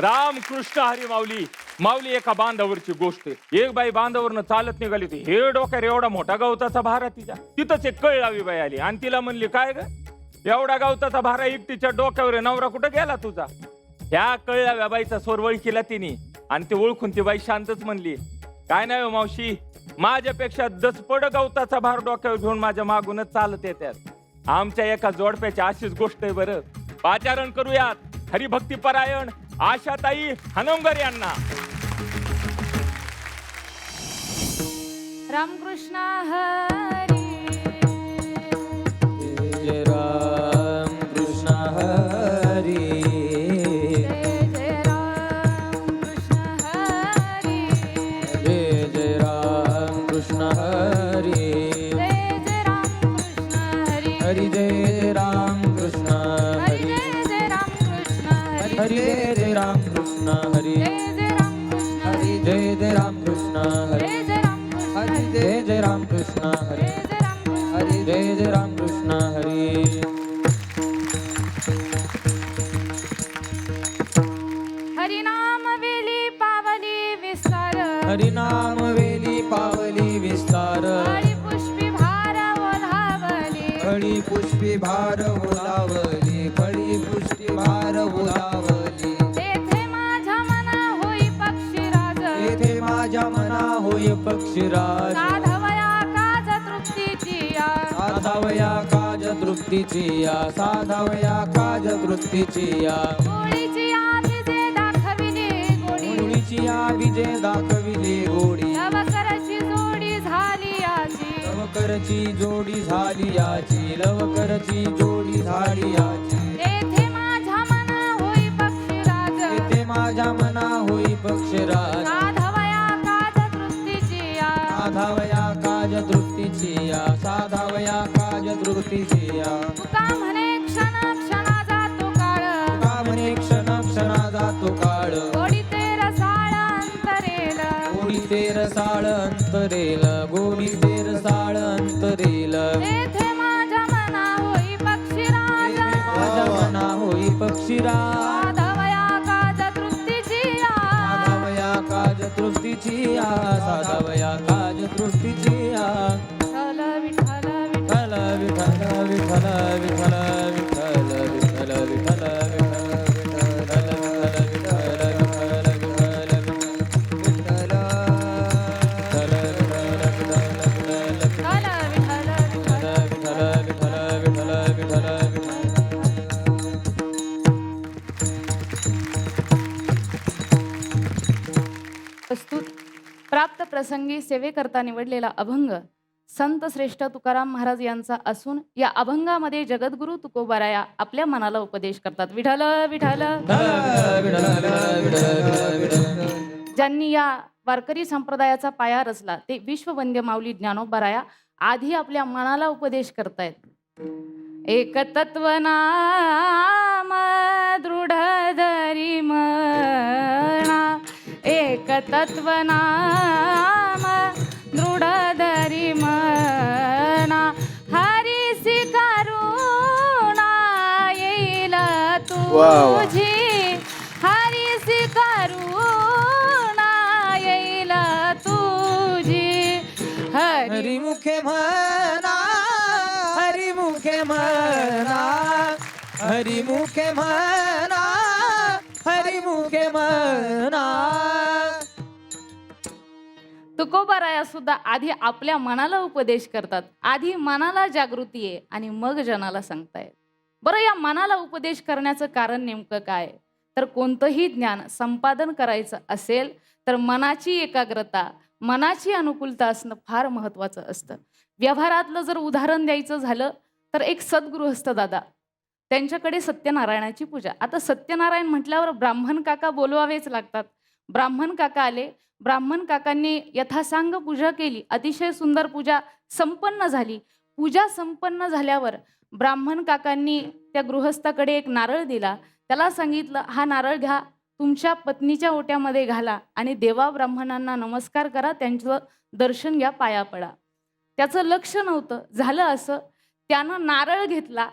रामकृष्ण हरी माऊली. माऊली एका बांधावरची गोष्ट. एक बाई बांधावरनं चालत निघाली होती. हे डोक्यावर एवढा मोठा गवताचा भारा तिच्या. तिथंच एक कळलावी बाई आली आणि तिला म्हणली, काय ग एवढा गवताचा भारा एकटीच्या डोक्यावर आहे, नवरा कुठं गेला तुझा? ह्या कळलाव्या बाईचा स्वर ओळखीला तिने आणि ते ओळखून ती बाई शांतच म्हणली, काय नाही हो मावशी, माझ्यापेक्षा दसपड गवताचा भार डोक्यावर घेऊन माझ्या मागूनच चालत येतात. आमच्या एका जोडप्याची अशीच गोष्ट आहे. बरं पाचारण करूयात हरिभक्ती परायण आशाताई हनोंगर यांना. रामकृष्ण हरी. जय राम कृष्ण हरी. जय रामकृष्ण हरी. जय जय राम कृष्ण हरी. जय रामकृष्ण हरी. हरी जय राम कृष्ण हरी. जय रामकृष्ण हरी. हरी जय राम कृष्ण हरी. जय रामकृष्ण हरी जय जय राम कृष्ण हरी. जय जय राम कृष्ण हरी. हरी जय जय राम कृष्ण हरी. हरी नाम वेली पावली विस्तार. हरी नाम वेली पावली विस्तार. हरी पुष्पी भार ओलावली. फळी पुष्पी भार ओलावली. फळी पुष्पी भार ओलावली. तेथे माझ्या मना होई पक्षीराज. तेथे माझ्या मना होय पक्षीराज. साधवया काज तृप्तीची या. साधावया काज तृप्तीची या. साधावया काज तृप्तीची या. गोडीची आभिजे दाखविली गोडी. मुळीची या विजे दाखविली गोडी. लवकरची जोडी झाली याची. लवकरची जोडी झाली याची. लवकरची जोडी झाली याची. तेथे माझ्या मना होई पक्षीराज. तेथे माझ्या मना होई पक्षीराज. साधवया काज तृप्तीची या. साधावया काज तृप्तीची या. साधावया काज तृप्तीची या. तुका म्हणे क्षण क्षणा जातो काळ. का म्हणे क्षण क्षणा जातो काळ. गोडी ते रसाळ अंतरेल. गोडी ते रसाळ अंतरेल. गोडी ते रसाळ अंतरेल. तेथे माझ्या मना होई पक्षीराज. माझ्या मना होई पक्षीराज. साधवया काज तृप्तीची या. साधावया काज तृप्तीची या. साधावया काज तृप्तीची या. विठ्ठल विठ्ठल विठ्ठल विठ्ठल विठ्ठल विठ्ठल विठ्ठल विठ्ठल प्रस्तुत प्राप्त प्रसंगी सेवेकरता निवडलेला अभंग संत श्रेष्ठ तुकाराम महाराज यांचा असून या अभंगामध्ये जगद्गुरु तुकोबाराया आपल्या मनाला उपदेश करतात. विठ्ठल विठ्ठल. ज्यांनी या वारकरी संप्रदायाचा पाया रचला ते विश्ववंद्य माऊली ज्ञानोबाराया आधी आपल्या मनाला उपदेश करतायत. एक तत्व नाम दृढ धरी म्हणा. एक तत्व नाम दृढ धरी म्हणा. हरीसी करुणा येईल तुझी. हरीसी करुणा येईल तुझी. हरिमुखे म्हणा. हरिमुखे म्हणा. हरिमुखे म्हणा. हरिमुखे म्हणा. तुकोबाराया सुद्धा आधी आपल्या मनाला उपदेश करतात. आधी मनाला जागृती आहे आणि मग जनाला सांगतायत. बरं या मनाला उपदेश करण्याचं कारण नेमकं काय? तर कोणतंही ज्ञान संपादन करायचं असेल तर मनाची एकाग्रता मनाची अनुकूलता असणं फार महत्त्वाचं असतं. व्यवहारातलं जर उदाहरण द्यायचं झालं तर एक सद्गृहस्थ दादा त्यांच्याकडे सत्यनारायणाची पूजा. आता सत्यनारायण म्हटल्यावर ब्राह्मण काका बोलवावेच लागतात. ब्राह्मण काका आले. ब्राह्मण काकांनी यथासांग पूजा केली. अतिशय सुंदर पूजा संपन्न झाली. पूजा संपन्न झाल्यावर ब्राह्मण काकांनी त्या गृहस्थाकडे एक नारळ दिला. त्याला सांगितलं हा नारळ घ्या, तुमच्या पत्नीच्या ओट्यामध्ये घाला आणि देवा ब्राह्मणांना नमस्कार करा, त्यांचं दर्शन घ्या, पाया पडा. त्याचं लक्ष नव्हतं. झालं असं, त्यानं नारळ घेतला,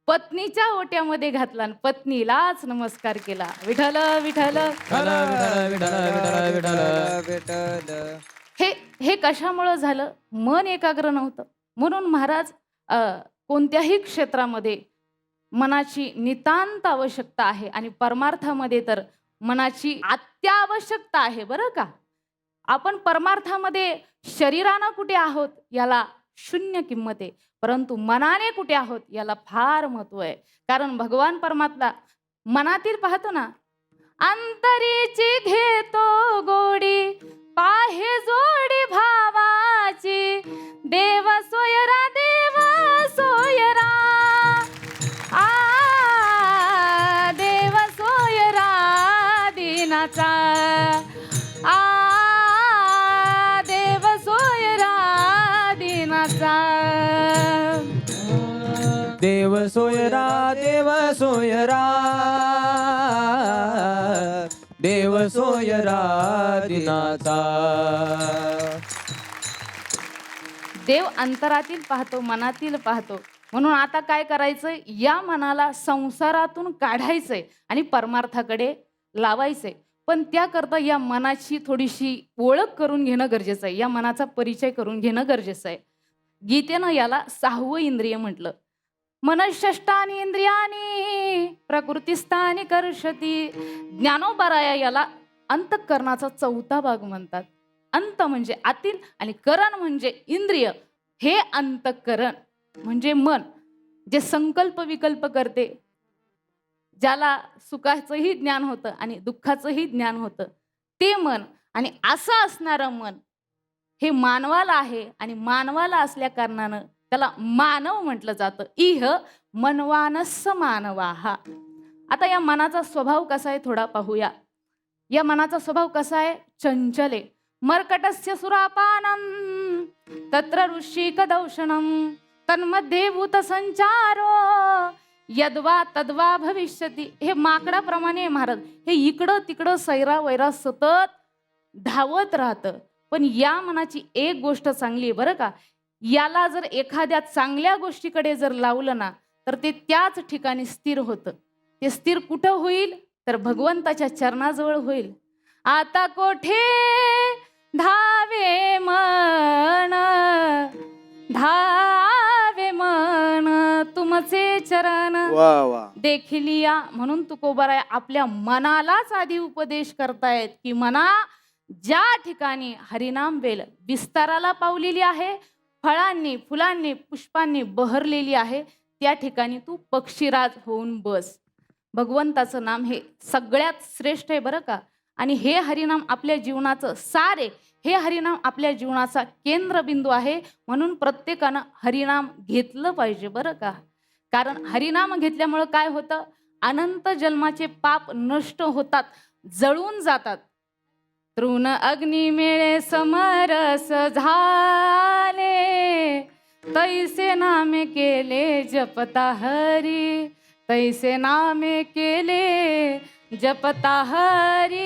पत्नीच्या ओट्यामध्ये घातला आणि पत्नीलाच नमस्कार केला. विठ्ठल विठ्ठल. विठ्ठल विठ्ठल विठ्ठल विठ्ठल विठ्ठल. हे कशामुळं झालं? मन एकाग्र नव्हतं. म्हणून महाराज कोणत्याही क्षेत्रामध्ये मनाची नितांत आवश्यकता आहे आणि परमार्थामध्ये तर मनाची अत्यावश्यकता आहे बरं का. आपण परमार्थामध्ये शरीरानं कुठे आहोत याला शून्य किंमत आहे, परंतु मनाने कुठे आहोत याला फार महत्व आहे. कारण भगवान परमात्मा मनातील पाहतो ना, अंतरीची घेतो गोडी पाहे जोडी भावाची, देव सोयरा देव सोयरा, आ देव सोयरा दिनाचा, आ देव सोयरा दिनाचा. देव सोयरा देव सोयरा, देव सोयरा दिनाचा. देव अंतरातील पाहतो, मनातील पाहतो. म्हणून आता काय करायचंय? या मनाला संसारातून काढायचंय आणि परमार्थाकडे लावायचंय. पण त्याकरता या मनाची थोडीशी ओळख करून घेणं गरजेचं आहे. या मनाचा परिचय करून घेणं गरजेचं आहे. गीतेनं याला 6वं इंद्रिय म्हटलं. मनःषष्ठानी इंद्रियानी प्रकृतीस्थानी कर्षती. ज्ञानोबराया याला अंतःकरणाचा 4था भाग म्हणतात. अंत म्हणजे आतील आणि करण म्हणजे इंद्रिय. हे अंतःकरण म्हणजे मन, जे संकल्प विकल्प करते, ज्याला सुखाचंही ज्ञान होतं आणि दुःखाचंही ज्ञान होतं, ते मन. आणि असं असणारं मन हे मानवाला आहे आणि मानवाला असल्या कारणानं त्याला मानव म्हटलं जातं. इह मनवानस्स मानवाहा. आता या मनाचा स्वभाव कसा आहे थोडा पाहूया. या मनाचा स्वभाव कसा आहे? चंचल आहे. मर्कटस्य सुरापानम तत्र ऋषिक दौषणम तन्मध्ये भूत संचारो यद्वा तद्वा भविष्यती. हे माकडाप्रमाणे महाराज हे इकडं तिकडं सैरा वैरा सतत धावत राहतं. पण या मनाची एक गोष्ट चांगली आहे बरं का. याला जर एखाद्या चांगल्या गोष्टीकडे जर लावलं ना तर ते त्याच ठिकाणी स्थिर होतं. ते स्थिर कुठं होईल? तर भगवंताच्या चरणाजवळ होईल. आता कोठे धावे मन, धावे मन तुमचे चरण देखिलिया. म्हणून तुकोबाराय आपल्या मनालाच आधी उपदेश करतायत की मना, ज्या ठिकाणी हरिनाम वेल विस्ताराला पावलेली आहे, फळांनी फुलांनी पुष्पांनी बहरलेली आहे, त्या ठिकाणी तू पक्षीराज होऊन बस. भगवंताचं नाम हे सगळ्यात श्रेष्ठ आहे बरं का. आणि हे हरिनाम आपल्या जीवनाचं सार आहे. हे हरिनाम आपल्या जीवनाचा केंद्रबिंदू आहे. म्हणून प्रत्येकानं हरिनाम घेतलं पाहिजे बरं का. कारण हरिनाम घेतल्यामुळं काय होतं? अनंत जन्माचे पाप नष्ट होतात, जळून जातात. तृण अग्नी मिळे समरस झाले, तैसे नामे केले जपता हरी, तैसे नामे केले जपता हरी,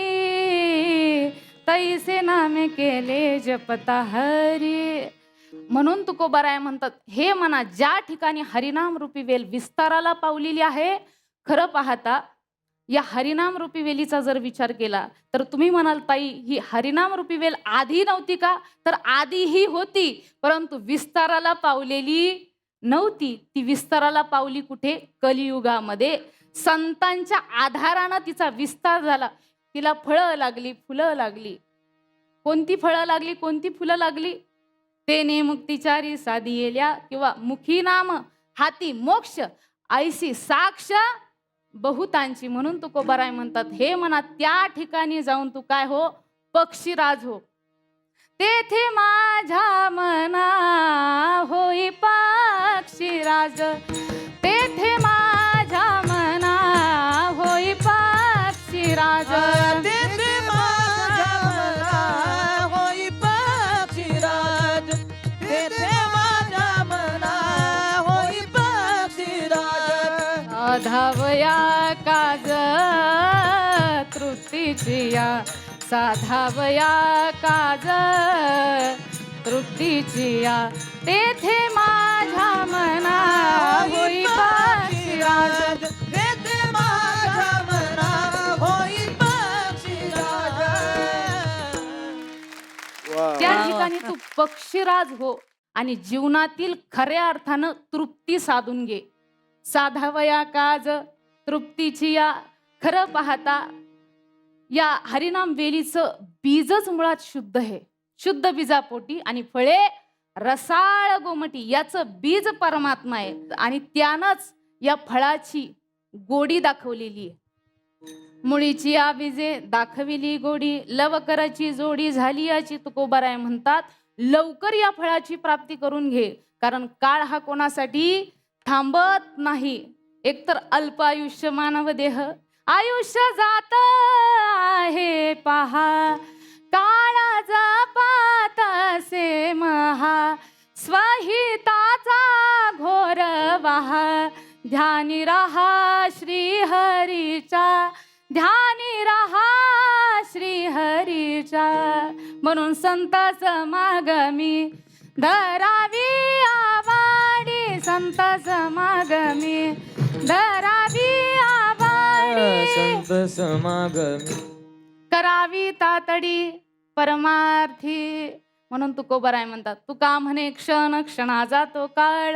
तैसे नामे केले जपता हरी. म्हणून तुकोबाराय म्हणतात, हे मना, ज्या ठिकाणी हरिनाम रूपी वेल विस्ताराला पावलेली आहे, खरं पाहता या हरिनाम रूपी वेलीचा जर विचार केला तर तुम्ही म्हणाल ताई ही हरिनाम रूपी वेल आधी नव्हती का? तर आधी ही होती, परंतु विस्ताराला पावलेली नव्हती. ती विस्ताराला पावली कुठे? कलियुगामध्ये. संतांच्या आधारानं तिचा विस्तार झाला. तिला फळं लागली, फुलं लागली. कोणती फळं लागली, कोणती फुलं लागली? तेने मुक्तिचारी साधियेल्या किंवा मुखी नाम हाती मोक्ष ऐसी साक्ष बहुतांची. म्हणून तुकोबाराय म्हणतात, हे म्हणा त्या ठिकाणी जाऊन तू काय हो? पक्षीराज हो. तेथे माझ्या मना होई पक्षीराज, तेथे माझ्या मना होई पक्षीराज, तेथे माझ्या मना होई पक्षीराज, तेथे माझ्या मना होई पक्षीराज. साधावया काज तृप्तीची या, साधावया काज तृप्तीची या, तेथे माझ्या मना होई पक्षीराज. पक्षीराज येते माझ्या मना होई पक्षीराज. त्या ठिकाणी तू पक्षीराज हो आणि जीवनातील खऱ्या अर्थानं तृप्ती साधून घे. साधावया काज तृप्तीची या. खरं पाहता या हरिनाम वेलीचं बीजच मुळात शुद्ध आहे. शुद्ध बीजापोटी आणि फळे रसाळ गोमटी. याचं बीज परमात्मा आहे आणि त्यानंच या फळाची गोडी दाखवलेली आहे. मुळीची या बीजे दाखविली गोडी, लवकराची जोडी झाली याची तुकोबाराय म्हणतात. लवकर या फळाची प्राप्ती करून घे, कारण काळ हा कोणासाठी थांबत नाही. एकतर अल्प आयुष्य मानव देह, आयुष्य जात आहे पहा, काळाचा पातसे महा, स्वहिताचा घोर वाहा, ध्यानी रहा श्री हरीचा, ध्यानी रहा श्री हरीचा. म्हणून संत समागमी धरावी आवाडी, संत समागमी धरावी आवाडी, संत समागमी करावी तातडी परमार्थी. म्हणून तुकोबाराय म्हणतात, तुका म्हणे क्षण क्षणा जातो काळ,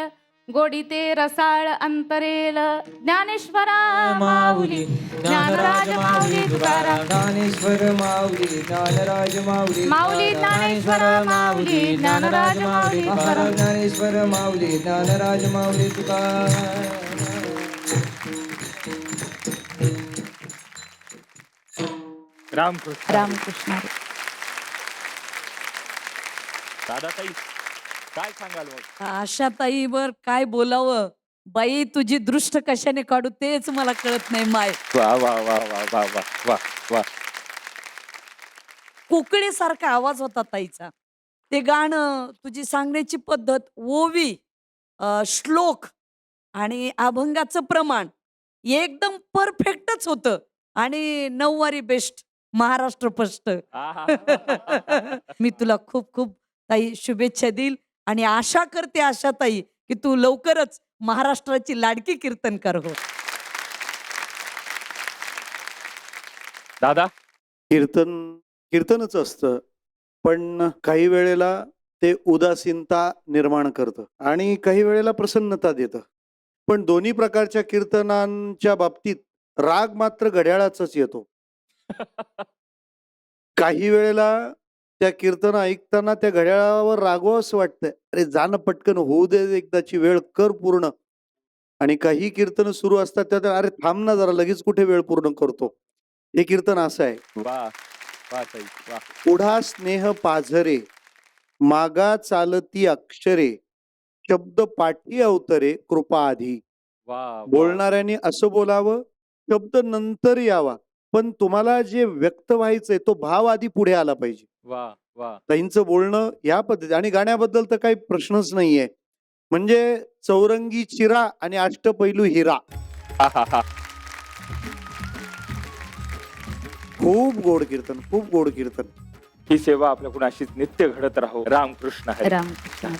गोडी ते रसाळ अंतरेल. ज्ञानेश्वरा माऊली ज्ञानराज माऊली तुकाराम, ज्ञानेश्वर माऊली ज्ञानराज माऊली माऊली ज्ञानेश्वर माऊली ज्ञानराज माऊली तुकाराम, ज्ञानेश्वर माऊली ज्ञानराज माऊली तुकाराम. रामकृष्ण. रामकृष्ण. दादाताई काय सांगाल मग? आशाताईवर काय बोलावं बाई, तुझी दृष्ट कशाने काढू तेच मला कळत नाही माय. वा वा वा वा वा वा वा वा. कोकिळेसारखा आवाज होता ताईचा. ते गाणं, तुझी सांगण्याची पद्धत, ओवी, श्लोक आणि अभंगाचं प्रमाण एकदम परफेक्टच होतं. आणि नऊवारी बेस्ट, महाराष्ट्र फर्स्ट. मी तुला खूप खूप ताई शुभेच्छा देईल आणि आशा करते आशा ताई की तू लवकरच महाराष्ट्राची लाडकी कीर्तनकार हो. दादा कीर्तनच असतं, पण काही वेळेला ते उदासीनता निर्माण करतं आणि काही वेळेला प्रसन्नता देतं. पण दोन्ही प्रकारच्या कीर्तनांच्या बाबतीत राग मात्र घड्याळाचाच येतो. काही वेळेला त्या कीर्तन ऐकताना त्या घड्याळावर रागवावं असं वाटतंय, अरे जाणं पटकन होऊ दे, एकदाची वेळ कर पूर्ण. आणि काही कीर्तन सुरू असतात त्यात, अरे थांब ना जरा, लगेच कुठे वेळ पूर्ण करतो. हे कीर्तन असं आहे. वा वा ताई वा. पुढा स्नेह पाझरे, मागा चालती अक्षरे, शब्द पाठी अवतरे, कृपा आधी. वा. बोलणाऱ्यांनी असं बोलावं, शब्द नंतर यावा, पण तुम्हाला जे व्यक्त व्हायचंय तो भाव आधी पुढे आला पाहिजे. वा वा. ताईंचं बोलणं या पद्धती. आणि गाण्याबद्दल तर काही प्रश्नच नाहीये. म्हणजे चौरंगी चिरा आणि अष्टपैलू हिरा. खूप गोड कीर्तन, खूप गोड कीर्तन. ही सेवा आपल्याकडून अशीच नित्य घडत राहो. रामकृष्ण हरी. रामकृष्ण.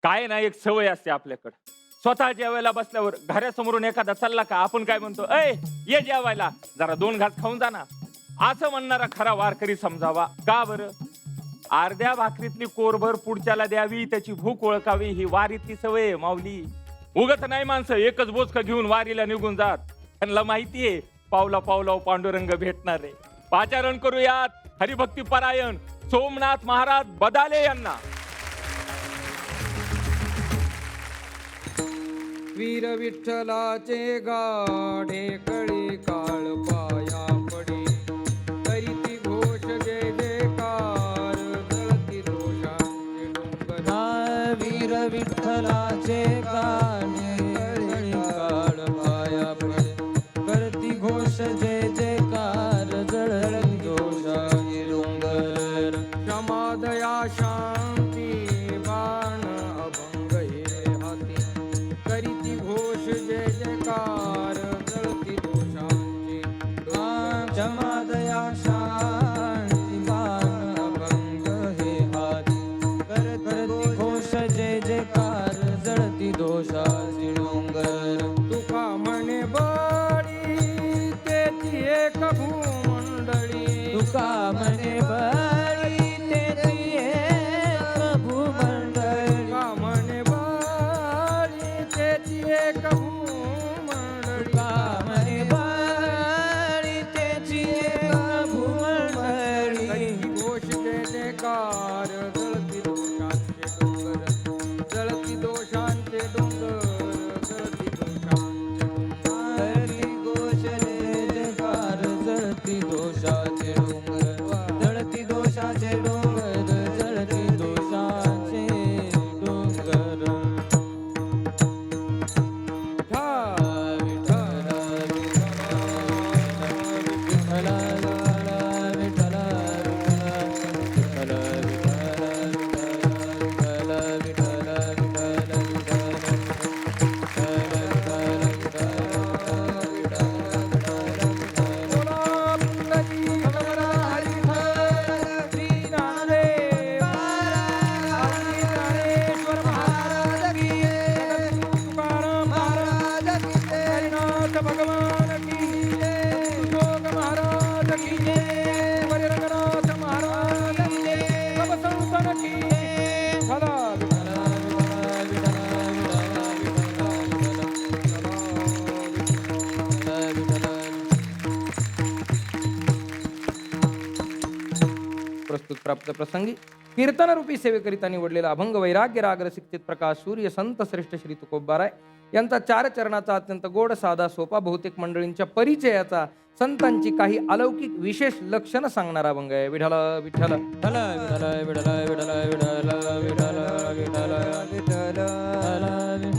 काय ना, एक सवय असते आपल्याकडे. स्वतः जेवायला बसल्यावर घरासमोरून एखादा चालला का आपण काय म्हणतो, अय ये जेवायला, जरा 2 घास खाऊन जा ना. असं म्हणणारा खरा वारकरी समजावा. का बरं? अर्ध्या भाकरीतली कोरभर पुढच्याला द्यावी, त्याची भूक ओळखावी, ही वारीतली सवय आहे माऊली. उगत नाही माणसं एकच बोचक घेऊन वारीला निघून जात. त्यांना माहितीये पावला पावला पांडुरंग भेटणार आहे. पाचारण करूयात हरिभक्ती परायण सोमनाथ महाराज बदाले यांना. वीर विठ्ठलाचे गाढे कळी काळ पाया पडी, करीती घोष जय जयकार जळती दोषांचे डोंगर. वीर विठ्ठलाचे गाढे कळी काळ पाया पडी, करती घोष जय जयकार जळती दोषांचे डोंगर. क्षमादया शांती बाण अभंग हे हाती, करीती घोष जय जयकार जळती दोषांची. क्षमादया शांती बाण अभंग हे हाती, करती घोष जय जयकार जळती एक भूमंडळी तुका म्हणे बळी तेची एक भूमंडळी तुका म्हणे बळी तेची एक भूमंडळी तुका म्हणे बळी तेची एक भूमंडळी कैची घोष जयकार जळती दोषांचे डोंगर जळती दोषांचे डोंगर जळती दोषांचे हरी घोष जयकार जळती दोषाचे डोंगर जळती दोषाचे डोंगर जळती दोषाचे डोंगर भगवान की जोग महाराज की रंगनाथ महाराज की संतन की भला प्रस्तुत प्राप्त प्रसंगी कीर्तन रूपी सेवेकरिता निवडलेला अभंग वैराग्य राग रसिकचित प्रकाश सूर्य संत श्रेष्ठ श्री तुकोबाराय यांचा 4 चरणाचा अत्यंत गोड साधा सोपा बहुतेक मंडळींच्या परिचयाचा संतांची काही अलौकिक विशेष लक्षणं सांगणारा अभंग आहे. विठ्ठल विठ्ठल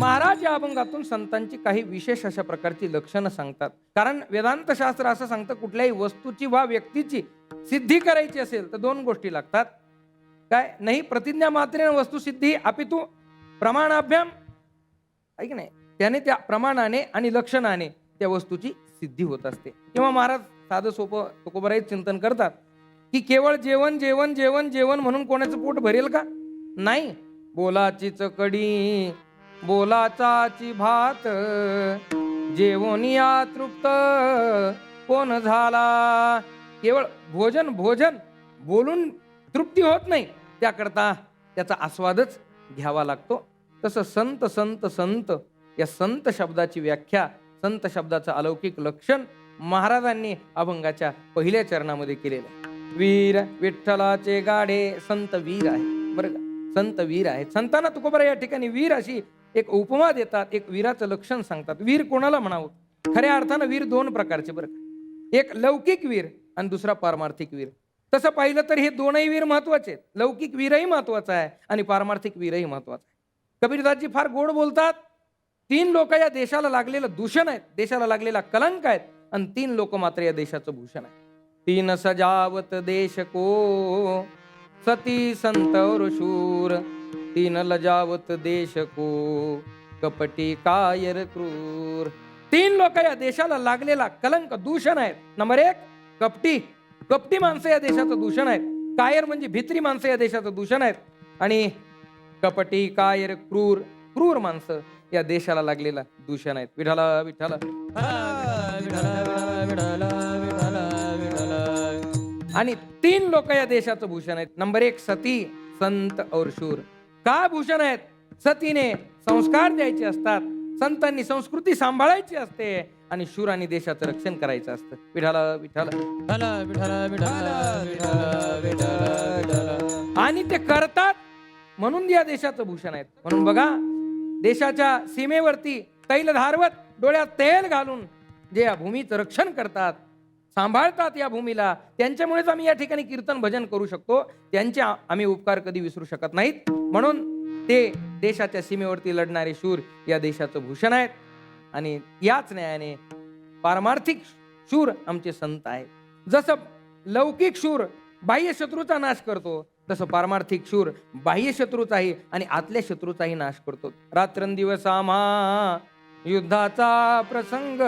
महाराज या अभंगातून संतांची काही विशेष अशा प्रकारची लक्षणं सांगतात. कारण वेदांत शास्त्र असं सांगतं कुठल्याही वस्तूची वा व्यक्तीची सिद्धी करायची असेल तर 2 गोष्टी लागतात. काय नाही प्रतिज्ञा मात्रेन वस्तू सिद्धी अपितु प्रमाणाभ्याम ऐक नाही त्याने त्या प्रमाणाने आणि लक्षणाने त्या वस्तूची सिद्धी होत असते. किंवा महाराज साधं सोपं तुकोबाराय चिंतन करतात की केवळ जेवण जेवण जेवण जेवण म्हणून कोणाचं पोट भरेल का? नाही. बोलाचीच कडी बोलाचाची भात जेवणिया तृप्त कोण झाला. केवळ भोजन भोजन बोलून तृप्ती होत नाही त्याकरता त्याचा आस्वादच घ्यावा लागतो. तसं संत संत संत या संत शब्दाची व्याख्या संत शब्दाचं अलौकिक लक्षण महाराजांनी अभंगाच्या पहिल्या चरणामध्ये केलेलं आहे. वीर विठ्ठलाचे गाडे संत वीर आहे बरं का. संत वीर आहेत. संतांना तुकोबाराय या ठिकाणी वीर अशी एक उपमा देतात. एक वीराचं लक्षण सांगतात. वीर कोणाला म्हणावं? खऱ्या अर्थानं वीर 2 प्रकारचे बरं का. एक लौकिक वीर आणि दुसरा पारमार्थिक वीर. तसं पाहिलं तर हे 2ही वीर महत्वाचे आहेत. लौकिक वीरही महत्वाचा आहे आणि पारमार्थिक वीरही महत्वाचा आहे. कबीरदासजी फार गोड बोलतात. 3 लोक या देशाला लागलेलं दूषण आहेत, देशाला लागलेला कलंक आहेत आणि 3 लोक मात्र या देशाचं भूषण आहे. 3 सजावत देश को सती संत और शूर 3 लजावत देश को कपटी कायर क्रूर. 3 लोक या देशाला लागलेला कलंक दूषण आहेत. नंबर 1 कपटी. कपटी माणसं या देशाचं दूषण आहेत. कायर म्हणजे भित्री माणसं या देशाचं दूषण आहेत. आणि कपटी कायर क्रूर क्रूर माणसं या देशाला लागलेला दूषण आहेत. विठ्ठल विठ्ठल आणि 3 लोक या देशाचं भूषण आहेत. नंबर 1 सती संत और शूर. का भूषण आहेत? सतीने संस्कार द्यायचे असतात, संतांनी संस्कृती सांभाळायची असते आणि शूरांनी देशाचं रक्षण करायचं असतं. विठ्ठल विठ्ठल आणि ते करतात म्हणून या देशाचं भूषण आहेत. म्हणून बघा देशाच्या सीमेवरती तैल धारवत डोळ्यात तेल घालून जे या भूमीचं रक्षण करतात, सांभाळतात या भूमीला, त्यांच्यामुळेच आम्ही या ठिकाणी कीर्तन भजन करू शकतो. त्यांचे आम्ही उपकार कधी विसरू शकत नाहीत. म्हणून ते देशाच्या सीमेवरती लढणारे शूर या देशाचं भूषण आहेत. आणि याच न्यायाने पारमार्थिक शूर आमचे संत आहेत. जसं लौकिक शूर बाह्य शत्रूचा नाश करतो तसं पारमार्थिक शूर बाह्य शत्रूचाही आणि आतल्या शत्रूचाही नाश करतो. रात्रंदिवस आम्हा युद्धाचा प्रसंग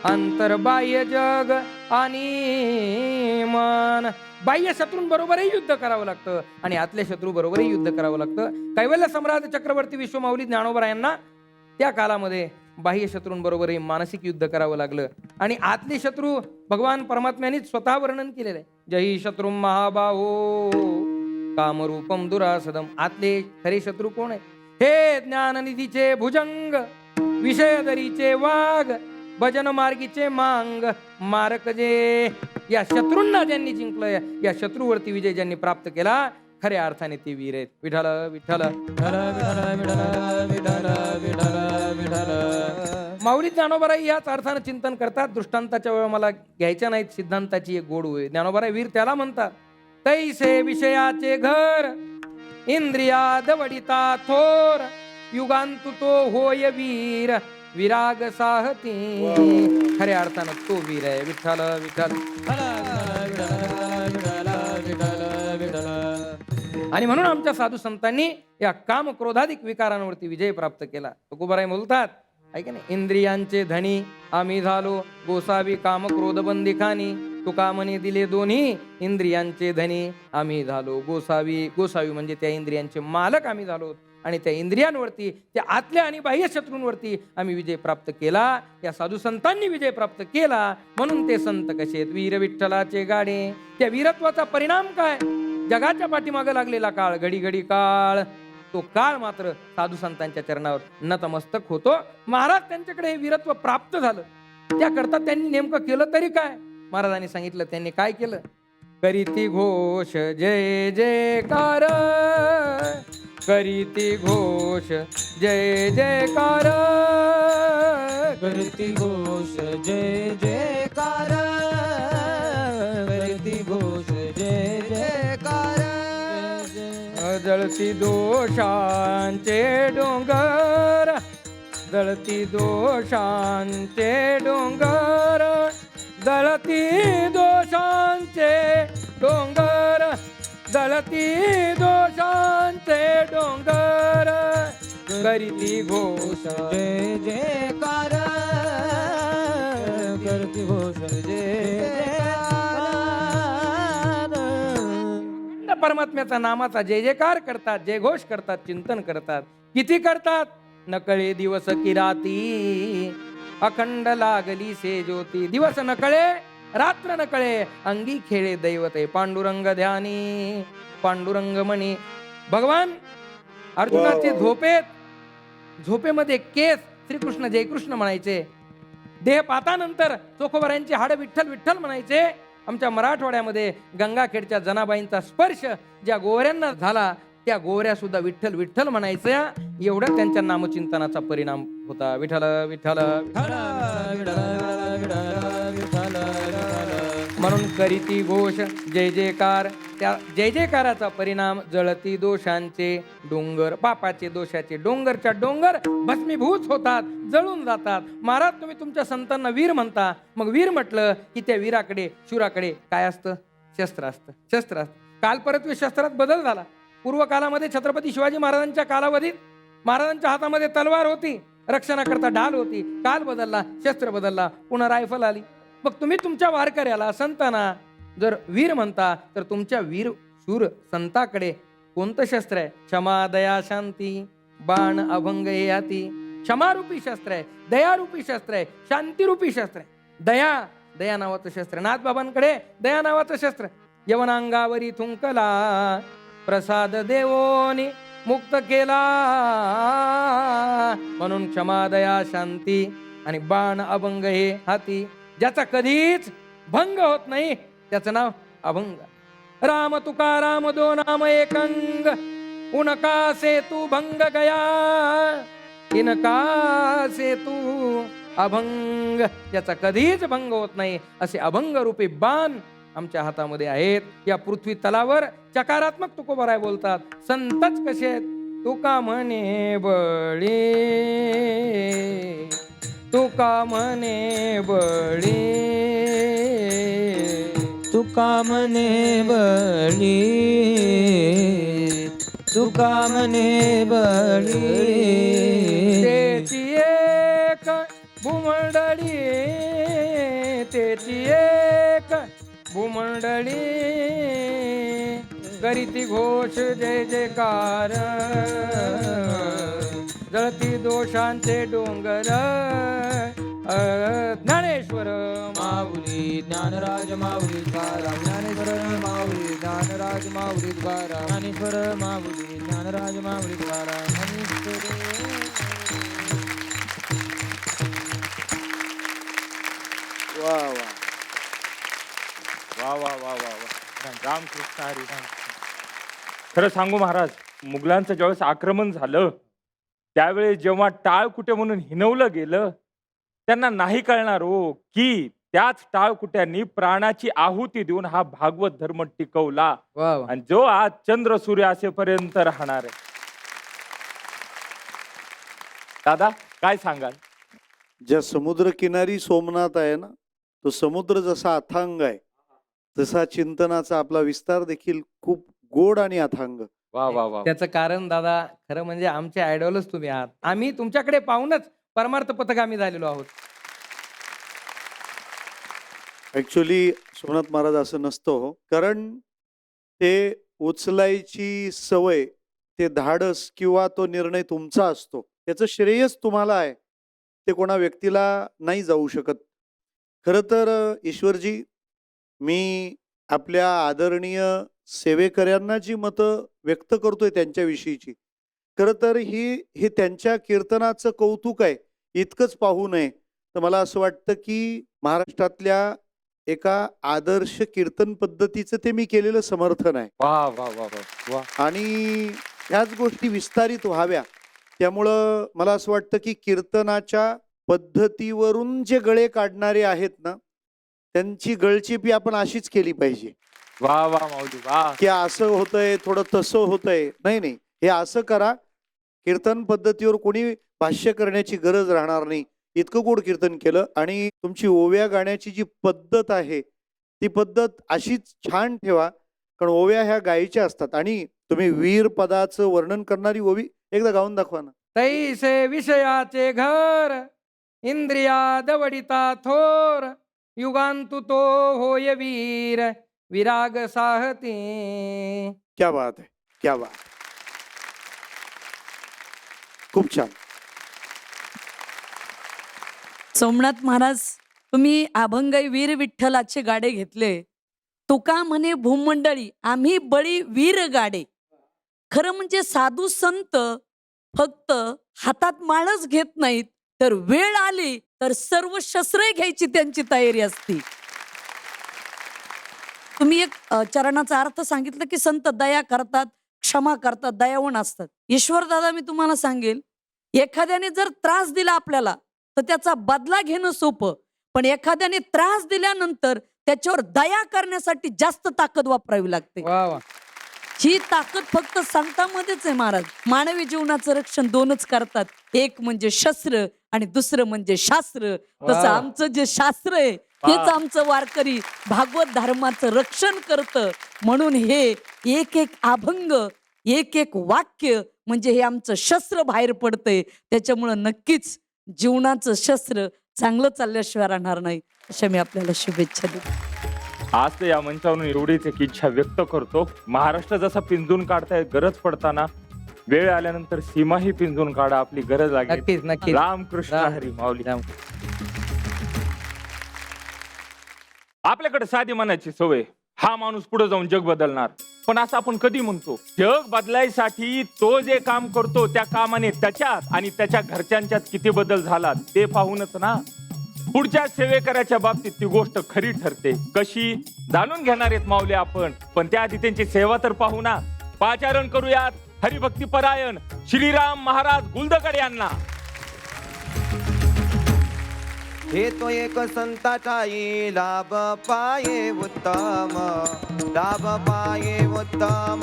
अंतर्बाह्य जग आणि मन. बाह्य शत्रूंबरोबरही युद्ध करावं लागतं आणि आतल्या शत्रू बरोबरही युद्ध करावं लागतं. कैवल्य सम्राट चक्रवर्ती विश्वमाऊली ज्ञानोबा यांना त्या कालामध्ये बाह्य शत्रूंबरोबरही मानसिक युद्ध करावं लागलं. आणि आतले शत्रू भगवान परमात्म्यांनीच स्वतः वर्णन केलेलं आहे. जही शत्रू महाबाहो कामरूपम दुरासदम. आतले खरे शत्रू कोण आहे? हे ज्ञाननिधीचे भुजंग, विषयदरीचे वाघ, भजन मार्गीचे मांग, मारक जे. या शत्रूंना ज्यांनी जिंकलं, या शत्रूवरती विजय ज्यांनी प्राप्त केला, खऱ्या अर्थाने ते वीर आहेत. विठ्ठल विठ्ठल माऊली ज्ञानोबाराई याच अर्थानं चिंतन करतात. दृष्टांताच्या वेळा मला घ्यायच्या नाहीत, सिद्धांताची एक गोड होय. ज्ञानोबाराई वीर त्याला म्हणतात, तैसे विषयाचे घर, इंद्रिया दवडिता थोर, युगांतु तो होय वीर, विराग साहती. खऱ्या अर्थानं तो वीर आहे. विठ्ठल विठ्ठल. आणि म्हणून आमच्या साधू संतांनी या काम क्रोधाधिक विकारांवरती विजय प्राप्त केला. तुकोबाराय बोलतात, ऐका नाही, इंद्रियांचे धनी आम्ही झालो, गोसावी काम क्रोध बंदी खानी. तुका म्हणे दिले दोन्ही, इंद्रियांचे धनी आम्ही झालो गोसावी. गोसावी म्हणजे त्या इंद्रियांचे मालक आम्ही झालो. आणि त्या इंद्रियांवरती, त्या आतल्या आणि बाह्य शत्रूंवरती आम्ही विजय प्राप्त केला. या साधू संतांनी विजय प्राप्त केला. म्हणून ते संत कसे आहेत? वीर विठ्ठलाचे गाडे. त्या वीरत्वाचा परिणाम काय? जगाच्या पाठीमागे लागलेला काळ, घडी घडी काळ, तो काळ मात्र साधू संतांच्या चरणावर नतमस्तक होतो. महाराज त्यांच्याकडे हे वीरत्व प्राप्त झालं. त्याकरता त्यांनी नेमकं केलं तरी काय? महाराजांनी सांगितलं. त्यांनी काय केलं? करीती घोष जय जयकार, करीती घोष जय जयकार, करती घोष जय जयकार, करती घोष जय जयकार. जळती दोषांचे डोंगर, जळती दोषांचे डोंगर, जळती दोषांचे डोंगर, जळती दोषांचे डोंगर, करीती घोष जय जयकार, करती घोष जय जयकार. परमात्म्याचा नामाचा जय जयकार करतात, जयघोष करतात, चिंतन करतात. किती करतात? नकळे दिवस की राती, अखंड लागली से ज्योती. दिवस नकळे रात्र नकळे, अंगी खेळे दैवते. पांडुरंग ध्यानी पांडुरंग म्हणी. भगवान अर्जुनाचे झोपेमध्ये केस श्रीकृष्ण जयकृष्ण म्हणायचे. देह पातानंतर चोखोबऱ्यांची हाड विठ्ठल विठ्ठल म्हणायचे. आमच्या मराठवाड्यामध्ये गंगाखेडच्या जनाबाईंचा स्पर्श ज्या गोवऱ्यांना झाला, त्या गोवऱ्या सुद्धा विठ्ठल विठ्ठल म्हणायच्या. एवढा त्यांच्या नामचिंतनाचा परिणाम होता. विठ्ठल विठ्ठल. म्हणून करीती घोष जय जयकार. त्या जय जयकाराचा परिणाम जळती दोषांचे डोंगर, पापाचे दोषाचे डोंगरच्या डोंगर भस्मीभूत होतात, जळून जातात. महाराज तुम्ही तुमच्या संतांना वीर म्हणता. मग वीर म्हटलं की त्या वीराकडे शूराकडे काय असतं? शस्त्र असतं. शस्त्र असतं. काल परत शस्त्रात बदल झाला. पूर्व कालामध्ये छत्रपती शिवाजी महाराजांच्या कालावधीत महाराजांच्या हातामध्ये तलवार होती, रक्षणाकरता ढाल होती. काल बदलला, शस्त्र बदलला, पुन्हा रायफल आली. मग तुम्ही तुमच्या वारकऱ्याला संतांना जर वीर म्हणता, तर तुमच्या वीर शूर संताकडे कोणतं शस्त्र आहे? क्षमा दया शांती बाण अभंग हे हाती. क्षमारूपी शस्त्र आहे, दयारूपी शस्त्र आहे, शांतिरूपी शस्त्र आहे. दया नावाचं शस्त्र. नाथबाबांकडे दया नावाचं शस्त्र. यवनांगावरी थुंकला प्रसाद देवोनी मुक्त केला. म्हणून क्षमा दया शांती आणि बाण अभंग हे हाती. ज्याचा कधीच भंग होत नाही त्याचं नाव अभंग. राम तुकाराम दो नाम एकंग, उनका से तू भंग गया, इनका से तू अभंग. ज्याचा कधीच भंग होत नाही असे अभंग रूपी बाण आमच्या हातामध्ये आहेत. या पृथ्वी तलावर चकारात्मक तुकोबाराय बोलतात. संतच कसे आहेत? तुका म्हणे बळी, तुका म्हणे बळी, तुका म्हणे बळी, तुका म्हणे बळी. त्याची एक भूमंडळी, त्याची एक भूमंडळी, करीती घोष जय जयकार, जळती दोषांचे डोंगर ज्ञानेश्वर माऊली ज्ञानराज माऊली तुकाराम ज्ञानेश्वर माऊली ज्ञानराज माऊली तुकाराम ज्ञानेश्वर माऊली ज्ञानराज माऊली तुकाराम ज्ञानेश्वर. वा वा. वा वा वा वा वा. रामकृष्ण हरी रामकृष्ण. खरं सांगू महाराज, मुघलांचं ज्यावेळेस आक्रमण झालं त्यावेळेस जेव्हा टाळकुटे म्हणून हिनवलं गेलं, त्यांना नाही कळणार हो की त्याच टाळकुट्यांनी प्राणाची आहुती देऊन हा भागवत धर्म टिकवला वा वा. आणि जो आज चंद्र सूर्य असेपर्यंत राहणार आहे. दादा काय सांगाल? ज्या समुद्रकिनारी सोमनाथ आहे ना, तो समुद्र जसा अथांग आहे तसा चिंतनाचा आपला विस्तार देखील खूप गोड आणि अथांग. वा वा वा. त्याचं कारण दादा खरं म्हणजे आमचे आयडॉलच तुम्ही आहात. आम्ही तुमच्याकडे पाहूनच परमार्थ पथगामी झालेलो आहोत. ऍक्च्युली सोमनाथ महाराज असं नसतं हो, कारण ते उचलायची सवय, ते धाडस किंवा तो निर्णय तुमचा असतो. त्याचं श्रेयच तुम्हाला आहे, ते कोणा व्यक्तीला नाही जाऊ शकत. खरं तर ईश्वरजी, मी आपल्या आदरणीय सेवेकऱ्यांना जी मतं व्यक्त करतोय त्यांच्याविषयीची, खरं तर हे त्यांच्या कीर्तनाचं कौतुक आहे, इतकंच पाहू नये. तर मला असं वाटतं की महाराष्ट्रातल्या एका आदर्श कीर्तन पद्धतीचं ते मी केलेलं समर्थन आहे. वा वा वा वा वा. आणि ह्याच गोष्टी विस्तारित व्हाव्या, त्यामुळं मला असं वाटतं की कीर्तनाच्या पद्धतीवरून जे गळे काढणारे आहेत ना, त्यांची गळचेपी आपण अशीच केली पाहिजे. वा वा माऊली वा. की असं होतंय, थोडं तसं होतंय. नाही नाही, हे असं करा. कीर्तन पद्धतीवर कोणी भाष्य करण्याची गरज राहणार नाही. इतकं गोड कीर्तन केलं. आणि तुमची ओव्या गाण्याची जी पद्धत आहे ती पद्धत अशीच छान ठेवा, कारण ओव्या ह्या गायीच्या असतात. आणि तुम्ही वीर पदाचं वर्णन करणारी ओवी एकदा गाऊन दाखवा ना. तैसे विषयाचे घर इंद्रिया दवडिता थोर, युगांतु तो होय वीर विराग साहते. क्या बात आहे, क्या बात. खूप छान. सोमनाथ महाराज, तुम्ही अभंगाई वीर विठ्ठलाचे गाडे घेतले. तुका म्हणे भूमंडळी आम्ही बळी वीर गाडे. खरं म्हणजे साधू संत फक्त हातात माळच घेत नाहीत, तर वेळ आली तर सर्व शस्त्रे घ्यायची त्यांची तयारी असती. तुम्ही एक चरणाचा अर्थ सांगितलं की संत दया करतात, क्षमा करतात, दयावान असतात. ईश्वर दादा, मी तुम्हाला सांगेल, एखाद्याने जर त्रास दिला आपल्याला तर त्याचा बदला घेणं सोपं, पण एखाद्याने त्रास दिल्यानंतर त्याच्यावर दया करण्यासाठी जास्त ताकद वापरावी लागते. वा वा. ही ताकद फक्त संतांमध्येच आहे महाराज. मानवी जीवनाचं रक्षण दोनच करतात, एक म्हणजे शस्त्र आणि दुसरं म्हणजे शास्त्र. तसं वा. आमचं जे शास्त्र आहे हेच आमचं वारकरी भागवत धर्माचं रक्षण करतं. म्हणून हे एक एक अभंग, एक एक वाक्य म्हणजे हे आमचं शस्त्र बाहेर पडतंय. त्याच्यामुळं नक्कीच जीवनाचं शस्त्र चांगलं चालल्याशिवाय राहणार नाही, अशा मी आपल्याला शुभेच्छा देतो. आज तर या मंचावरून एवढीच एक इच्छा व्यक्त करतो, महाराष्ट्र जसा पिंजून काढताय गरज पडताना, वेळ आल्यानंतर सीमाही पिंजून काढा, आपली गरज लागेल. नक्कीच नक्कीच. रामकृष्ण हरी माऊली. आपल्याकडे साधी मनाची सवय, हा माणूस पुढे जाऊन जग बदलणार. पण असं आपण कधी म्हणतो? जग बदलायसाठी तो जे काम करतो त्या कामाने त्याच्यात आणि त्याच्या घरच्यांच्यात किती बदल झाला ते पाहूनच ना पुढच्या सेवेकऱ्याच्या बाबतीत ती गोष्ट खरी ठरते. कशी जाणून घेणार आहेत माऊली आपण, पण त्याआधी त्यांची सेवा तर पाहू ना. पाचारण करूयात हरिभक्ती परायण श्रीराम महाराज गुलदगड यांना. हे तो एक संताचाई लाभ पाये उत्तम, लाभ पाये उत्तम,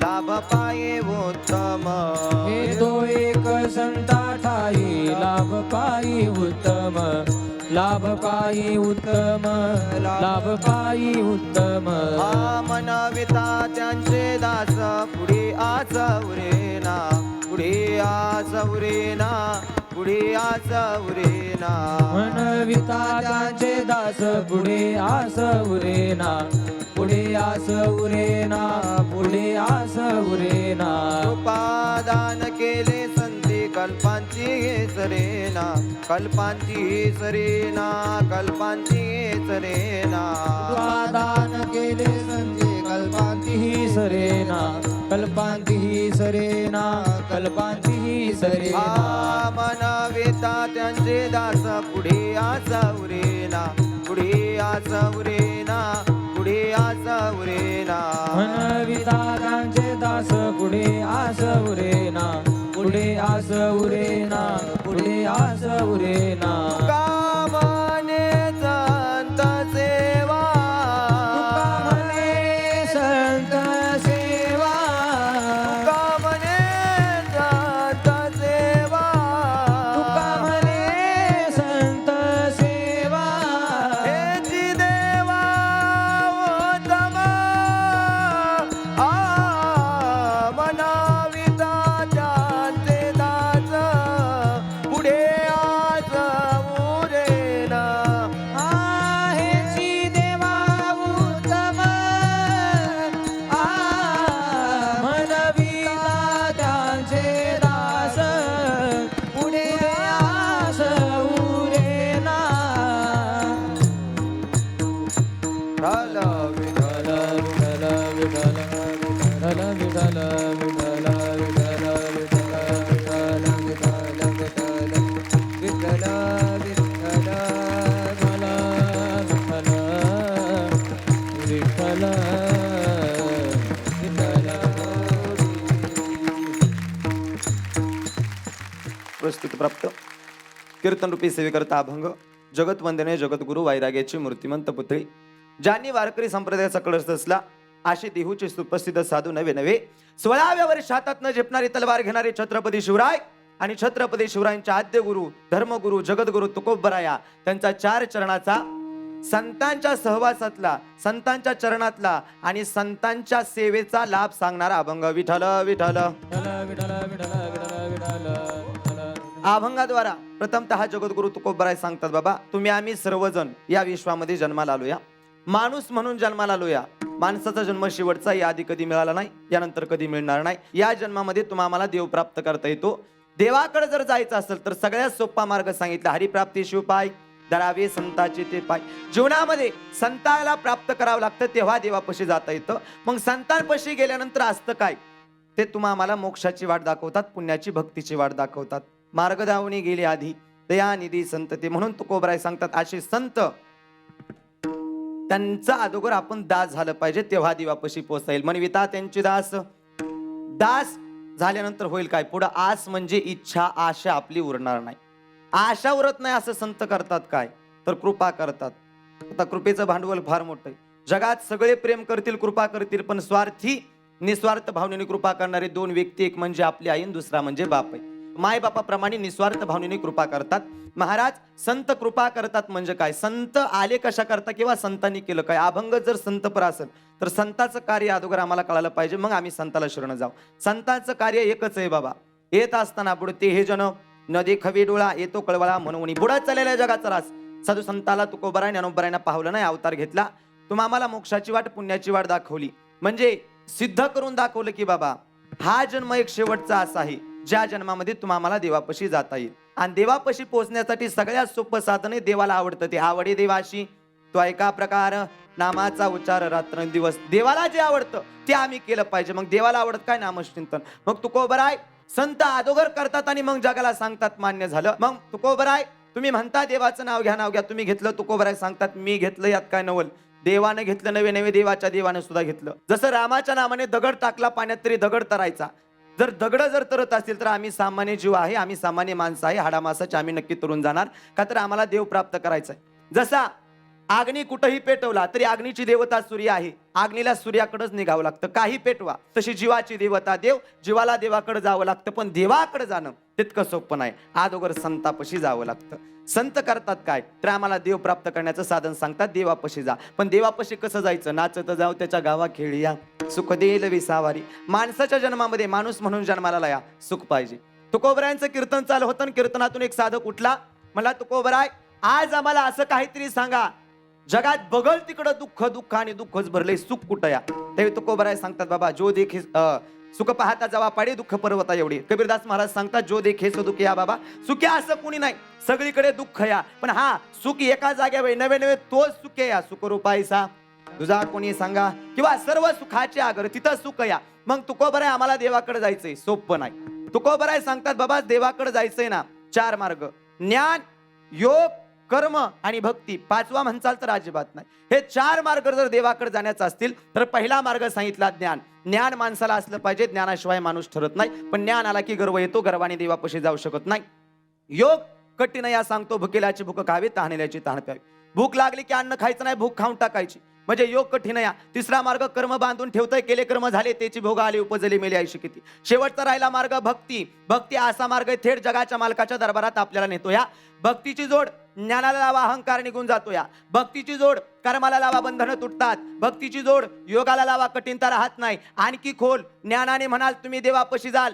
लाभ पाये उत्तम. हे तो एक संताचाई लाभ पायी उत्तम, लाभ पायी उत्तम, लाभ पायी उत्तम. हा मनविता त्यांचे दास पुढे आस उरेना, पुढे आस उरेना, पुढे आस उरेना. मनविता त्यांचे दास पुढे आस उरेना, पुढे आस उरेना, पुढे आस उरेना. उपादान केले संधी कल्पांची सरेना कल्पांची सरेना कल्पांची सरेना दान केले संजे कल्पांतीही सरेना कल्पांतीही सरेना कल्पांतीही सरेना मनविता त्यांचे दास पुढे आसवरेना पुढे आसवरेना पुढे आसवरेना मनवितारांचे दास पुढे आस उरेना पुढे आस उरेना पुढे आस उरेना कामने संत सेवा तुकामने संत सेवा कामने संत सेवा तुकामने संत सेवा हेची देवा उत्तम मनाविता त्यांचे दास पुढे आज उरेना आहेची देवा उत्तम मनविता त्यांचे दास पुढे आस उरेना विठ्ठल विठ्ठल विठ्ठल विठ्ठल विठ्ठल विठ्ठल विठ्ठल विठ्ठल विठ्ठल विठ्ठल विठ्ठल विठ्ठल विठ्ठल प्रस्तुत प्राप्त कीर्तन रूपी सेवेकरता अभंग जगत वंदने जगद्गुरु वैराग्याची मूर्तिमंत पुतळी ज्यांनी वारकरी संप्रदायाचा कळस असला आशे देहूचे सुप्रसिद्ध साधू नवे नवे 16व्या वर्षात न झेपणारी तलवार घेणारे छत्रपती शिवराय आणि छत्रपती शिवरायांचे आद्य गुरु धर्मगुरु जगद्गुरु तुकोबराया त्यांचा 4 चरणाचा संतांच्या सहवासातला संतांच्या चरणातला आणि संतांच्या सेवेचा लाभ सांगणारा अभंग विठ्ठल विठ्ठल अभंगाद्वारा प्रथमतः जगद्गुरु तुकोबराय सांगतात, बाबा तुम्ही आम्ही सर्वजण या विश्वामध्ये जन्माला आलोया, माणूस म्हणून जन्माला आलोया. माणसाचा जन्म शेवटचा, या आधी कधी मिळाला नाही, यानंतर कधी मिळणार नाही. या जन्मामध्ये तुम्हा आम्हाला देव प्राप्त करता येतो. देवाकडे जर जायचं असेल तर सगळ्यात सोपा मार्ग सांगितला, हरिप्राप्ती शिवपाय धरावे संतांचे ते पाय. जीवनामध्ये संताला प्राप्त करावं लागतं, तेव्हा देवापाशी जाता येतं. मग संतांपाशी गेल्यानंतर असतं काय, ते तुम्हा आम्हाला मोक्षाची वाट दाखवतात, पुण्याची भक्तीची वाट दाखवतात. मार्ग धावणी गेली आधी दया निधी संत ते, म्हणून तुकोबराय सांगतात असे संत त्यांचा अगोदर आपण दास झालं पाहिजे, तेव्हा देवापाशी पोहोचता म्हणविता त्यांची दास. दास झाल्यानंतर होईल काय, पुढे आस म्हणजे इच्छा, आशा आपली उरणार नाही. आशा उरत नाही असं संत करतात काय, तर कृपा करतात. आता कृपेचं भांडवल फार मोठं आहे. जगात सगळे प्रेम करतील, कृपा करतील, पण स्वार्थी निस्वार्थ भावनेने कृपा करणारे 2 व्यक्ती, एक म्हणजे आपली आई आणि दुसरा म्हणजे बाप आहे. माय बापाप्रमाणे निस्वार्थ भावनेने कृपा करतात महाराज. संत कृपा करतात म्हणजे काय, संत आले कशा करता किंवा संतांनी केलं काय. अभंग जर संतपर असेल तर संतांचं कार्य अगोदर आम्हाला कळालं पाहिजे, मग आम्ही संताला शरण जाऊ. संतांचं कार्य एकच आहे बाबा, येत असताना बुडते हे जन न देखवे डोळा, येतो कळवळा म्हणून बुडत चाललेल्या जगाचा रास. साधू संताला तुकोबराय ज्ञानोबरायना पाहवलं नाही, अवतार घेतला, तुम्हा आम्हाला मोक्षाची वाट पुण्याची वाट दाखवली. म्हणजे सिद्ध करून दाखवलं की बाबा हा जन्म एक शेवटचा असा आहे, ज्या जन्मामध्ये तुम्हा आम्हाला देवापाशी जाता येईल. आणि देवापाशी पोहोचण्यासाठी सगळ्यात सोपं साधन आहे, देवाला आवडतं ते. आवडे देवाशी तो एका प्रकार नामाचा उच्चार रात्र दिवस. देवाला जे आवडतं ते आम्ही केलं पाहिजे. मग देवाला आवडत काय, नामचिंतन. मग तुकोबराय संत अगोदर करतात आणि मग जगाला सांगतात, मान्य झालं. मग तुकोबराय तुम्ही म्हणता देवाचं नाव घ्या, नाव घ्या, तुम्ही घेतलं. तुकोबराय सांगतात मी घेतलं, यात काय नवल. देवाने घेतलं, नवे नवे देवाच्या देवाने सुद्धा घेतलं. जसं रामाच्या नामाने दगड टाकला पाण्यात तरी दगड तरायचा. जर दगड जर तरत असतील तर आम्ही सामान्य जीव आहे, आम्ही सामान्य माणसं आहे, हाडामासाचे आम्ही नक्की तरून जाणार, का तर आम्हाला देव प्राप्त करायचा आहे. जसा अग्नी कुठेही पेटवला तरी अग्नीची देवता सूर्य आहे, अग्नीला सूर्याकडेच निघावं लागतं. काही पेटवा, तशी जीवाची देवता देव, जीवाला देवाकडे जावं लागतं. पण देवाकडे जाणं तितकं सोपं नाही, अगोदर संतापाशी जावं लागतं. संत करतात काय, तर आम्हाला देव प्राप्त करण्याचं साधन सांगतात, देवापाशी जा. पण देवापाशी कसं जायचं, नाचत जाऊ त्याच्या गावा खेळिया, सुख देईल विसावारी. माणसाच्या जन्मामध्ये माणूस म्हणून जन्माला या, सुख पाहिजे. तुकोबरायांचं कीर्तन चालू होतं, कीर्तनातून एक साधक उठला, मला तुकोबराय आज आम्हाला असं काहीतरी सांगा, जगात बघल तिकडं दुःख दुःख आणि दुःखच भरले, सुख कुठं या. तेव्हा तुकोबराय सांगतात, बाबा जो देखे सुख पाहता जवा पाडे दुःख पर्वता एवढे. कबीरदास महाराज सांगतात जो देखे सो दुःख या बाबा. सुखी असं कुणी नाही, सगळीकडे दुःख या. पण हा सुख एका जाग्यावर नवे नवे तोच सुख या. सुख रूपायसा तुझा कोणी सांगा, किंवा सर्व सुखाचे आगर तिथं सुख या. मग तुकोबर आहे आम्हाला देवाकडे जायचंय, सोपं नाही. तुकोबर आहे सांगतात बाबा देवाकडे जायचंय ना, 4 मार्ग, ज्ञान, योग, कर्म आणि भक्ती. 5वा म्हणचाल तर अजिबात नाही. हे 4 मार्ग जर देवाकडे जाण्याचा असतील तर पहिला मार्ग सांगितला ज्ञान. ज्ञान माणसाला असलं पाहिजे, ज्ञानाशिवाय माणूस ठरत नाही. पण ज्ञान आला की गर्व येतो, गर्वाने देवापाशी जाऊ शकत नाही. योग कठीण या सांगतो, भुकेल्याची भूक खावी, तहानेल्याची तहान प्यावी. भूक लागली की अन्न खायचं नाही, भूक खाऊन टाकायची, म्हणजे योग कठीण या. 3रा मार्ग कर्म बांधून ठेवतोय, केले कर्म झाले त्याची भोग आली, उपजली मेली आयुष्य किती. शेवटचा राहिला मार्ग भक्ती. भक्ती असा मार्ग आहे थेट जगाच्या मालकाच्या दरबारात आपल्याला नेतो. या भक्तीची जोड ज्ञानाला लावा, अहंकार निघून जातो. या भक्तीची जोड कर्माला लावा, बंधनं तुटतात. भक्तीची जोड योगाला लावा, कठीणता राहत नाही. आणखी खोल ज्ञानाने म्हणाल तुम्ही देवापाशी जाल,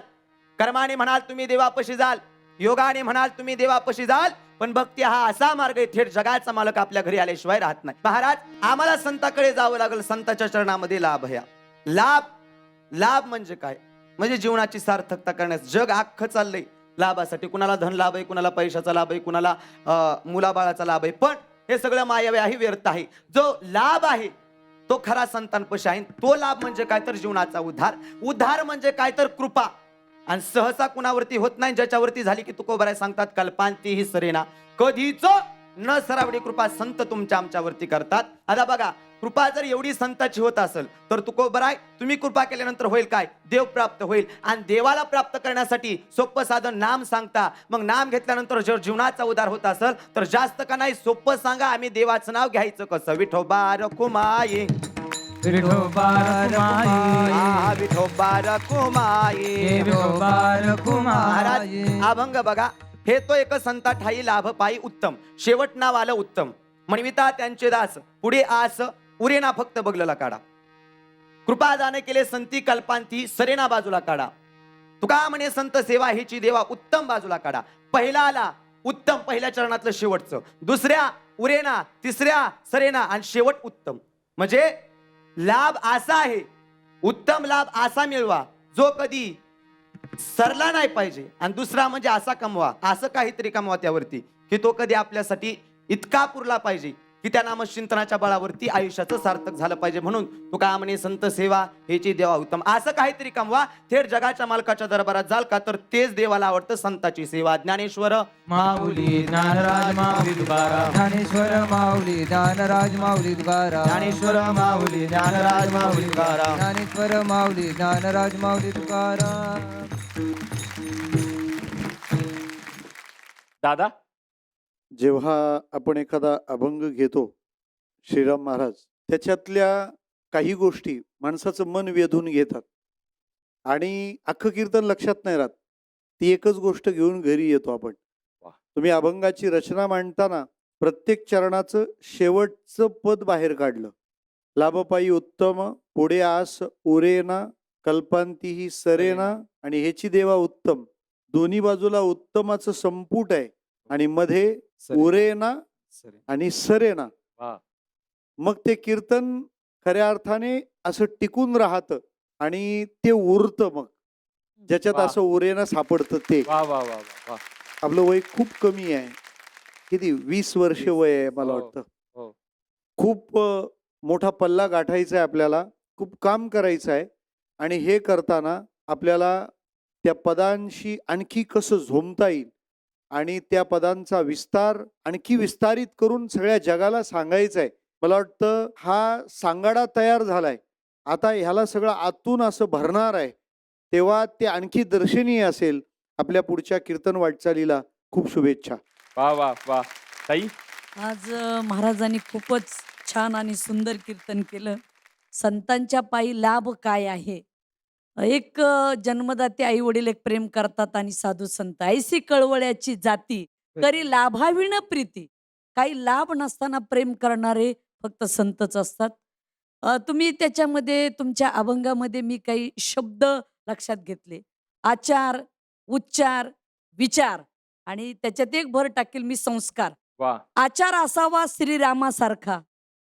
कर्माने म्हणाल तुम्ही देवापाशी जाल, योगाने म्हणाल तुम्ही देवापाशी जाल. पण भक्ती हा असा मार्ग आहे थेट जगाचा मालक आपल्या घरी आल्याशिवाय राहत नाही. महाराज आम्हाला संताकडे जावं लागलं, संताच्या चरणामध्ये लाभ या. लाभ म्हणजे काय, म्हणजे जीवनाची सार्थकता करण्यास. जग अख्खं चाललंय लाभासाठी. कुणाला धन लाभ आहे, कुणाला पैशाचा लाभ आहे, कुणाला मुलाबाळाचा लाभ आहे. पण हे सगळं मायावी आहे, व्यर्थ आहे. जो लाभ आहे तो खरा संतांपाशी आहे. तो लाभ म्हणजे काय तर जीवनाचा उद्धार म्हणजे काय तर कृपा. आणि सहसा कुणावरती होत नाही, ज्याच्यावरती झाली की तुकोबराय सांगतात कल्पांती ही सरेना, कधीच न सरावडी कृपा संत तुमच्या आमच्यावरती करतात. आता बघा, कृपा जर एवढी संताची होत असेल तर तुकोबराय तुम्ही कृपा केल्यानंतर होईल काय, देव प्राप्त होईल. आणि देवाला प्राप्त करण्यासाठी सोपं साधन नाम सांगता. मग नाम घेतल्यानंतर जर जीवनाचा उद्धार होत असेल तर जास्त का नाही सोपं सांगा, आम्ही देवाचं नाव घ्यायचं कसं. विठोबा रखुमाई, विठोबा रखुमाई, विठोबा रखुमाई, विठोबा महाराज रखुमाई. अभंग बघा, हे तो एक संता ठाई लाभ पायी उत्तम. शेवट नाव आलं उत्तम. म्हणविता त्यांचे दास पुढे आस उरेना फक्त बगलला काढा. कृपा दाने केले संती कल्पांती सरेना बाजूला काढा. तुका म्हणे संत सेवा हिची देवा उत्तम बाजूला काढा. पहिला आला उत्तम, पहिल्या चरणातलं शेवटचं. दुसऱ्या उरेना, तिसऱ्या सरेना आणि शेवट उत्तम. म्हणजे लाभ असा आहे, उत्तम लाभ असा मिळवा जो कधी सरला नाही पाहिजे. आणि दुसरा म्हणजे असा कमवा, असं काहीतरी कमवा त्यावरती की तो कधी आपल्यासाठी इतका पुरला पाहिजे की त्या नामचिंतनाच्या बळावरती आयुष्याचं सार्थक झालं पाहिजे. म्हणून तुका म्हणे संत सेवा हेची देवा उत्तम. असं काहीतरी कमवा, थेट जगाच्या मालकाच्या दरबारात जाल का तर तेच देवाला आवडतं, संताची सेवा. ज्ञानेश्वर माऊली ज्ञानराज माऊली तुकाराम, ज्ञानेश्वर माऊली ज्ञानराज माऊली तुकाराम, ज्ञानेश्वर माऊली ज्ञानराज माऊली तुकाराम, ज्ञानेश्वर माऊली ज्ञानराज माऊली तुकाराम. दादा जेव्हा आपण एखादा अभंग घेतो श्रीराम महाराज, त्याच्यातल्या काही गोष्टी माणसाचं मन वेधून घेतात आणि अख्खं कीर्तन लक्षात नाही राहत. ती एकच गोष्ट घेऊन घरी येतो आपण. तुम्ही अभंगाची रचना मांडताना प्रत्येक चरणाचं शेवटचं पद बाहेर काढलं. लाभपायी उत्तम, पुढे आस उरेना, कल्पांती ही सरेना आणि ह्याची देवा उत्तम. दोन्ही बाजूला उत्तमाचं संपुट आहे आणि मध्ये उरेना आणि सरेना. मग ते कीर्तन खऱ्या अर्थाने असं टिकून राहतं आणि ते उरतं. मग ज्याच्यात वा. असं उरेना सापडतं ते. वा वा वा वा वा. आपलं वय खूप कमी आहे, किती 20 वर्ष वय आहे मला हो, वाटतं. हो. खूप मोठा पल्ला गाठायचा आहे आपल्याला, खूप काम करायचं आहे. आणि हे करताना आपल्याला त्या पदांशी आणखी कसं झोमता येईल आणि त्या पदांचा विस्तार आणखी विस्तारित करून सगळ्या जगाला सांगायचं आहे. मला वाटतं हा सांगाडा तयार झालाय, आता ह्याला सगळं आतून असं भरणार आहे, तेव्हा ते आणखी दर्शनीय असेल. आपल्या पुढच्या कीर्तन वाटचालीला खूप शुभेच्छा. वा वा वा. ताई आज महाराजांनी खूपच छान आणि सुंदर कीर्तन केलं. संतांच्या पायी लाभ काय आहे. एक जन्मदाते आई वडील एक प्रेम करतात आणि साधू संत ऐसी कळवळ्याची जाती करी लाभाविण प्रीती. काही लाभ नसताना प्रेम करणारे फक्त संतच असतात. तुम्ही त्याच्यामध्ये तुमच्या अभंगामध्ये मी काही शब्द लक्षात घेतले. आचार, उच्चार, विचार आणि त्याच्यात एक भर टाकेल मी संस्कार. वा. आचार असावा श्रीरामासारखा,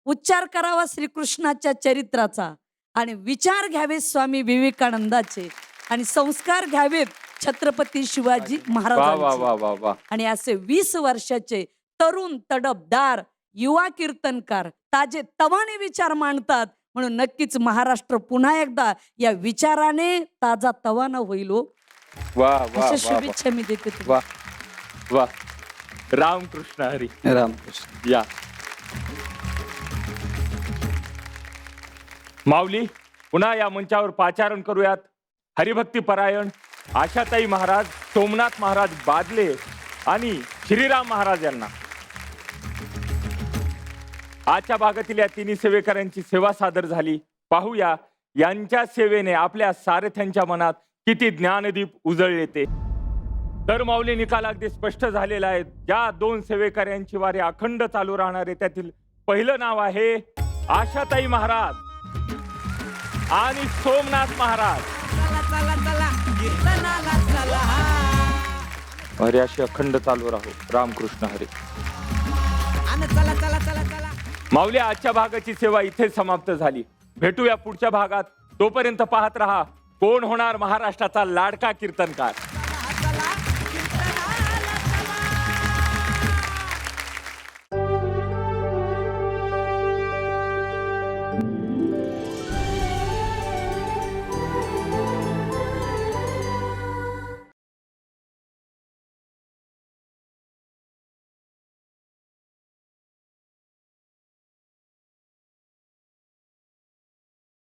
उच्चार करावा श्रीकृष्णाच्या चरित्राचा आणि विचार घ्यावेत स्वामी विवेकानंदाचे आणि संस्कार घ्यावेत छत्रपती शिवाजी वा वा महाराजांचे. वा वा वा. आणि असे 20 वर्षाचे तरुण तडफदार युवा कीर्तनकार ताजे तवाने विचार मांडतात. म्हणून नक्कीच महाराष्ट्र पुन्हा एकदा या विचाराने ताजा तवाना होईल हो. वा वा अशा वा वा. शुभेच्छा मी देते तुम्हाला. वा वा. रामकृष्ण हरी. रामकृष्ण. या माऊली, पुन्हा या मंचावर पाचारण करूयात. हरिभक्ती परायण आशाताई महाराज, सोमनाथ महाराज बादले आणि श्रीराम महाराज यांना आजच्या भागातील या तिन्ही सेवेकऱ्यांची सेवा सादर झाली. पाहूया यांच्या सेवेने आपल्या सारथ्यांच्या मनात किती ज्ञानदीप उजळले ते. तर माऊली, निकाल अगदी स्पष्ट झालेला आहे. ज्या 2 सेवेकऱ्यांची वारी अखंड चालू राहणार आहे त्यातील पहिलं नाव आहे आशाताई महाराज आणि सोमनाथ महाराज. अरे अशी अखंड चालू राहू. रामकृष्ण हरी. माऊली, आजच्या भागाची सेवा इथे समाप्त झाली. भेटूया पुढच्या भागात. तोपर्यंत पाहत रहा कोण होणार महाराष्ट्राचा लाडका कीर्तनकार.